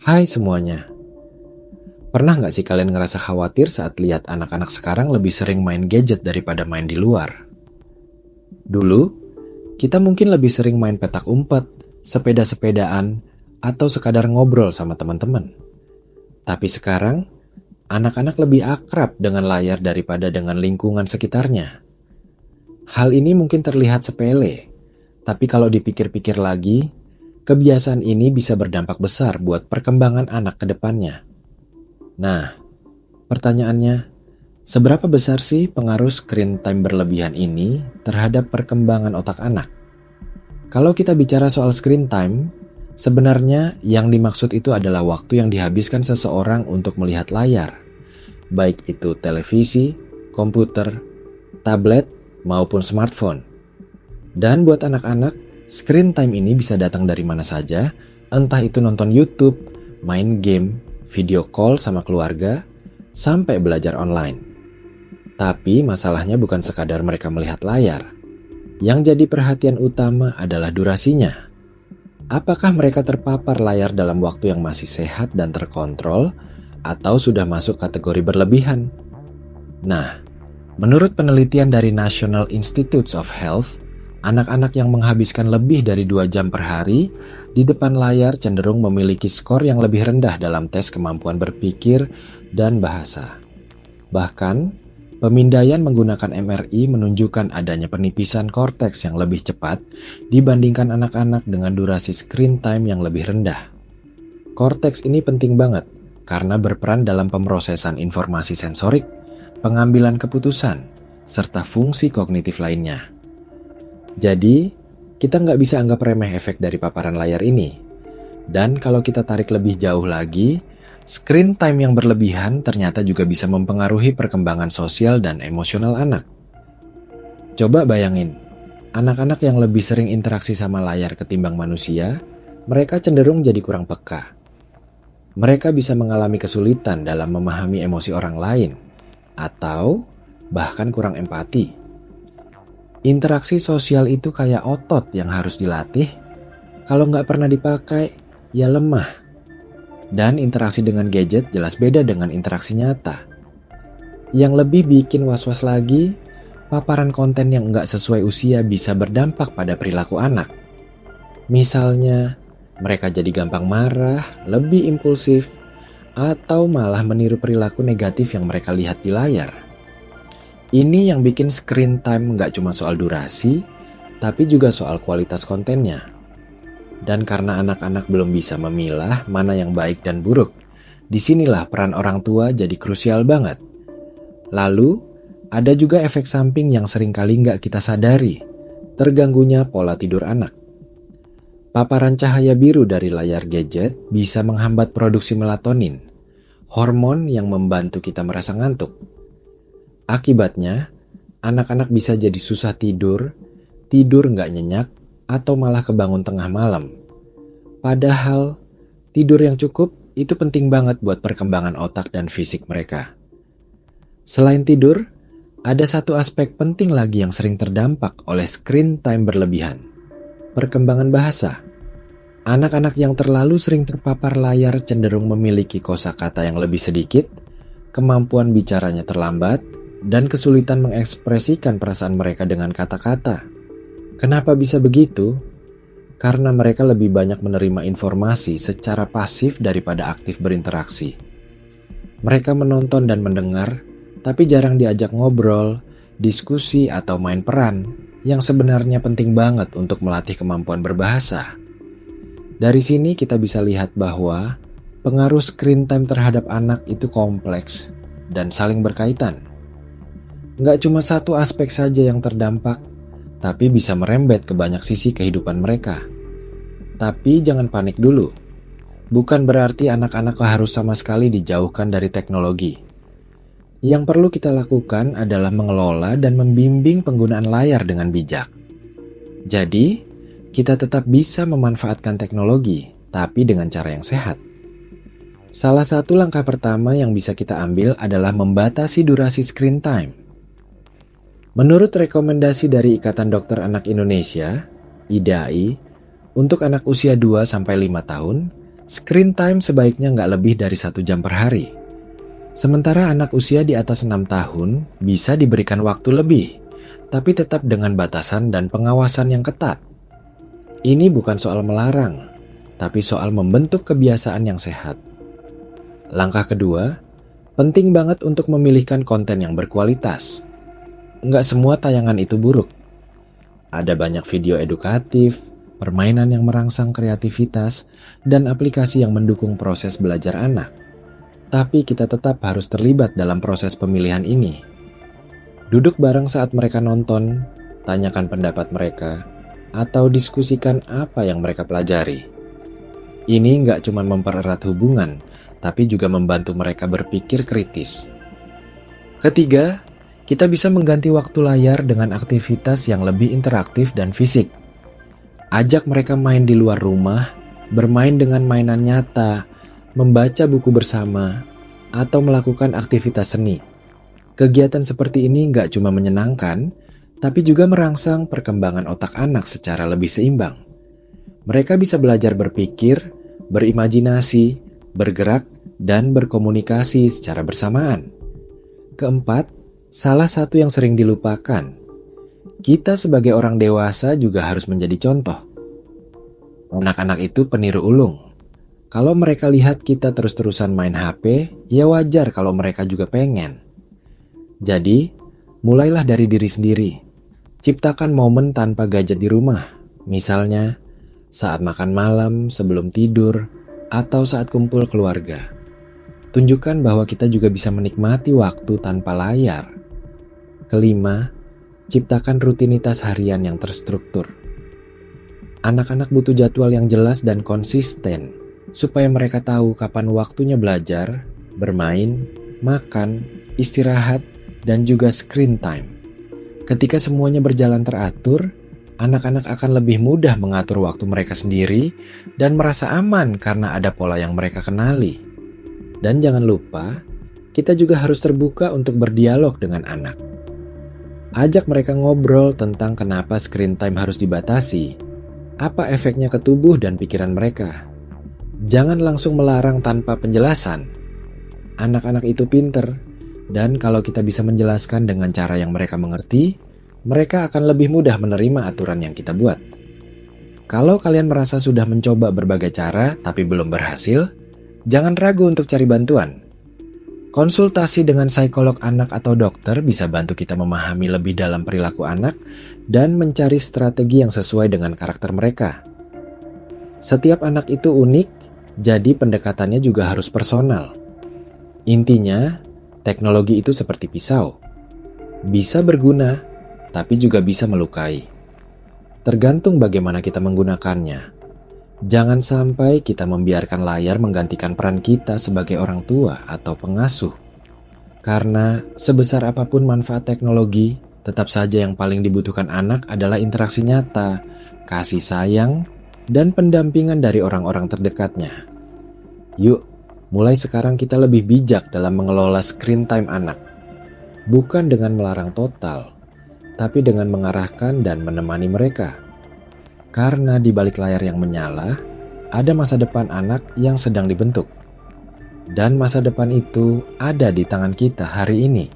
Hai semuanya, pernah nggak sih kalian ngerasa khawatir saat lihat anak-anak sekarang lebih sering main gadget daripada main di luar? Dulu, kita mungkin lebih sering main petak umpet, sepeda-sepedaan, atau sekadar ngobrol sama teman-teman. Tapi sekarang, anak-anak lebih akrab dengan layar daripada dengan lingkungan sekitarnya. Hal ini mungkin terlihat sepele, tapi kalau dipikir-pikir lagi, kebiasaan ini bisa berdampak besar buat perkembangan anak ke depannya. Nah, pertanyaannya, seberapa besar sih pengaruh screen time berlebihan ini terhadap perkembangan otak anak? Kalau kita bicara soal screen time, sebenarnya yang dimaksud itu adalah waktu yang dihabiskan seseorang untuk melihat layar, baik itu televisi, komputer, tablet, maupun smartphone. Dan buat anak-anak, screen time ini bisa datang dari mana saja, entah itu nonton YouTube, main game, video call sama keluarga, sampai belajar online. Tapi masalahnya bukan sekadar mereka melihat layar. Yang jadi perhatian utama adalah durasinya. Apakah mereka terpapar layar dalam waktu yang masih sehat dan terkontrol, atau sudah masuk kategori berlebihan? Nah, menurut penelitian dari National Institutes of Health, anak-anak yang menghabiskan lebih dari 2 jam per hari di depan layar cenderung memiliki skor yang lebih rendah dalam tes kemampuan berpikir dan bahasa. Bahkan, pemindaian menggunakan MRI menunjukkan adanya penipisan korteks yang lebih cepat dibandingkan anak-anak dengan durasi screen time yang lebih rendah. Korteks ini penting banget karena berperan dalam pemrosesan informasi sensorik, pengambilan keputusan, serta fungsi kognitif lainnya. Jadi, kita nggak bisa anggap remeh efek dari paparan layar ini. Dan kalau kita tarik lebih jauh lagi, screen time yang berlebihan ternyata juga bisa mempengaruhi perkembangan sosial dan emosional anak. Coba bayangin, anak-anak yang lebih sering interaksi sama layar ketimbang manusia, mereka cenderung jadi kurang peka. Mereka bisa mengalami kesulitan dalam memahami emosi orang lain, atau bahkan kurang empati. Interaksi sosial itu kayak otot yang harus dilatih. Kalau nggak pernah dipakai, ya lemah. Dan interaksi dengan gadget jelas beda dengan interaksi nyata. Yang lebih bikin was-was lagi, paparan konten yang nggak sesuai usia bisa berdampak pada perilaku anak. Misalnya, mereka jadi gampang marah, lebih impulsif, atau malah meniru perilaku negatif yang mereka lihat di layar. Ini yang bikin screen time nggak cuma soal durasi, tapi juga soal kualitas kontennya. Dan karena anak-anak belum bisa memilah mana yang baik dan buruk, disinilah peran orang tua jadi krusial banget. Lalu, ada juga efek samping yang seringkali nggak kita sadari, terganggunya pola tidur anak. Paparan cahaya biru dari layar gadget bisa menghambat produksi melatonin, hormon yang membantu kita merasa ngantuk. Akibatnya, anak-anak bisa jadi susah tidur nggak nyenyak, atau malah kebangun tengah malam. Padahal, tidur yang cukup itu penting banget buat perkembangan otak dan fisik mereka. Selain tidur, ada satu aspek penting lagi yang sering terdampak oleh screen time berlebihan. Perkembangan bahasa. Anak-anak yang terlalu sering terpapar layar cenderung memiliki kosakata yang lebih sedikit, kemampuan bicaranya terlambat, dan kesulitan mengekspresikan perasaan mereka dengan kata-kata. Kenapa bisa begitu? Karena mereka lebih banyak menerima informasi secara pasif daripada aktif berinteraksi. Mereka menonton dan mendengar, tapi jarang diajak ngobrol, diskusi, atau main peran, yang sebenarnya penting banget untuk melatih kemampuan berbahasa. Dari sini kita bisa lihat bahwa pengaruh screen time terhadap anak itu kompleks dan saling berkaitan. Nggak cuma satu aspek saja yang terdampak, tapi bisa merembet ke banyak sisi kehidupan mereka. Tapi jangan panik dulu. Bukan berarti anak-anak harus sama sekali dijauhkan dari teknologi. Yang perlu kita lakukan adalah mengelola dan membimbing penggunaan layar dengan bijak. Jadi, kita tetap bisa memanfaatkan teknologi, tapi dengan cara yang sehat. Salah satu langkah pertama yang bisa kita ambil adalah membatasi durasi screen time. Menurut rekomendasi dari Ikatan Dokter Anak Indonesia, IDAI, untuk anak usia 2-5 tahun, Screen time sebaiknya nggak lebih dari 1 jam per hari. Sementara anak usia di atas 6 tahun bisa diberikan waktu lebih, tapi tetap dengan batasan dan pengawasan yang ketat. Ini bukan soal melarang, tapi soal membentuk kebiasaan yang sehat. Langkah kedua, penting banget untuk memilihkan konten yang berkualitas. Nggak semua tayangan itu buruk. Ada banyak video edukatif, permainan yang merangsang kreativitas, dan aplikasi yang mendukung proses belajar anak. Tapi kita tetap harus terlibat dalam proses pemilihan ini. Duduk bareng saat mereka nonton, tanyakan pendapat mereka, atau diskusikan apa yang mereka pelajari. Ini nggak cuma mempererat hubungan, tapi juga membantu mereka berpikir kritis. Ketiga, kita bisa mengganti waktu layar dengan aktivitas yang lebih interaktif dan fisik. Ajak mereka main di luar rumah, bermain dengan mainan nyata, membaca buku bersama, atau melakukan aktivitas seni. Kegiatan seperti ini nggak cuma menyenangkan, tapi juga merangsang perkembangan otak anak secara lebih seimbang. Mereka bisa belajar berpikir, berimajinasi, bergerak, dan berkomunikasi secara bersamaan. Keempat, salah satu yang sering dilupakan, kita sebagai orang dewasa juga harus menjadi contoh. Anak-anak itu peniru ulung. Kalau mereka lihat kita terus-terusan main HP, ya wajar kalau mereka juga pengen. Jadi, mulailah dari diri sendiri. Ciptakan momen tanpa gadget di rumah. Misalnya, saat makan malam, sebelum tidur, atau saat kumpul keluarga. Tunjukkan bahwa kita juga bisa menikmati waktu tanpa layar. Kelima, ciptakan rutinitas harian yang terstruktur. Anak-anak butuh jadwal yang jelas dan konsisten, supaya mereka tahu kapan waktunya belajar, bermain, makan, istirahat, dan juga screen time. Ketika semuanya berjalan teratur, anak-anak akan lebih mudah mengatur waktu mereka sendiri dan merasa aman karena ada pola yang mereka kenali. Dan jangan lupa, kita juga harus terbuka untuk berdialog dengan anak. Ajak mereka ngobrol tentang kenapa screen time harus dibatasi, apa efeknya ke tubuh dan pikiran mereka. Jangan langsung melarang tanpa penjelasan. Anak-anak itu pinter, dan kalau kita bisa menjelaskan dengan cara yang mereka mengerti, mereka akan lebih mudah menerima aturan yang kita buat. Kalau kalian merasa sudah mencoba berbagai cara tapi belum berhasil, jangan ragu untuk cari bantuan. Konsultasi dengan psikolog anak atau dokter bisa bantu kita memahami lebih dalam perilaku anak dan mencari strategi yang sesuai dengan karakter mereka. Setiap anak itu unik, jadi pendekatannya juga harus personal. Intinya, teknologi itu seperti pisau. Bisa berguna, tapi juga bisa melukai. Tergantung bagaimana kita menggunakannya. Jangan sampai kita membiarkan layar menggantikan peran kita sebagai orang tua atau pengasuh. Karena sebesar apapun manfaat teknologi, tetap saja yang paling dibutuhkan anak adalah interaksi nyata, kasih sayang, dan pendampingan dari orang-orang terdekatnya. Yuk, mulai sekarang kita lebih bijak dalam mengelola screen time anak. Bukan dengan melarang total, tapi dengan mengarahkan dan menemani mereka. Karena di balik layar yang menyala, ada masa depan anak yang sedang dibentuk. Dan masa depan itu ada di tangan kita hari ini.